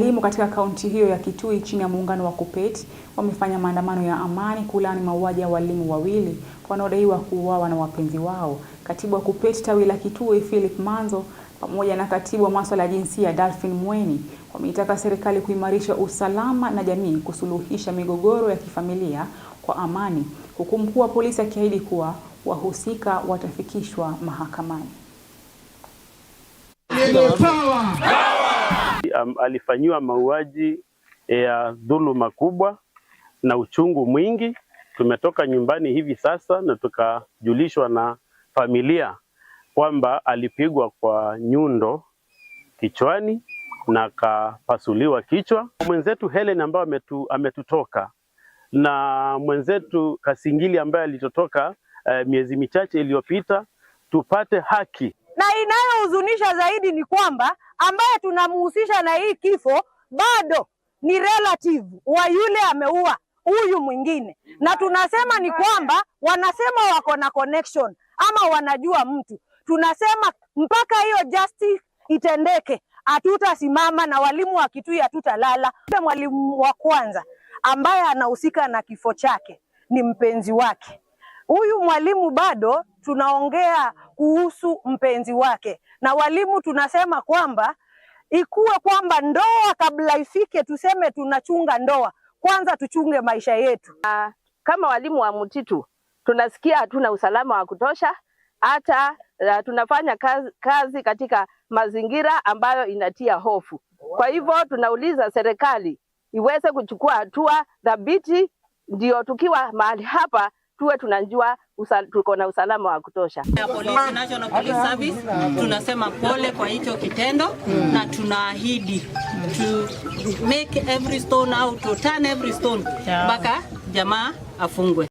Walimu katika kaunti hiyo ya Kitui chini ya muungano wa KUPPET wamefanya maandamano ya amani kulaani mauaji ya walimu wawili wanaodaiwa kuuawa na wapenzi wao. Katibu wa KUPPET tawi la Kitui Philip Manzo pamoja na katibu wa masuala ya jinsia Dalphin Mweni wameitaka serikali kuimarisha usalama na jamii kusuluhisha migogoro ya kifamilia kwa amani, huku mkuu wa polisi akiahidi kuwa wahusika watafikishwa mahakamani. Alifanyiwa mauaji ya dhuluma kubwa na uchungu mwingi. Tumetoka nyumbani hivi sasa na tukajulishwa na familia kwamba alipigwa kwa nyundo kichwani na akapasuliwa kichwa. Mwenzetu Helen ambaye ametutoka na mwenzetu Kasingili ambaye alitotoka miezi michache iliyopita, tupate haki. Na inayohuzunisha zaidi ni kwamba ambaye tunamhusisha na hii kifo bado ni relative wa yule ameua huyu mwingine, na tunasema ni kwamba wanasema wako na connection ama wanajua mtu. Tunasema mpaka hiyo justice itendeke, hatutasimama na walimu wa Kitui hatutalala. Mwalimu wa kwanza ambaye anahusika na kifo chake ni mpenzi wake. Huyu mwalimu bado tunaongea kuhusu mpenzi wake, na walimu tunasema kwamba ikuwe kwamba ndoa kabla ifike tuseme tunachunga ndoa, kwanza tuchunge maisha yetu. Kama walimu wa Mutitu tunasikia hatuna usalama wa kutosha, hata tunafanya kazi katika mazingira ambayo inatia hofu. Kwa hivyo tunauliza serikali iweze kuchukua hatua dhabiti, ndio tukiwa mahali hapa tuwe tunajua tuko na usalama wa kutosha. Police, National Police Service, tunasema pole kwa hicho kitendo na tunaahidi to make every stone out, to turn every stone mpaka jamaa afungwe.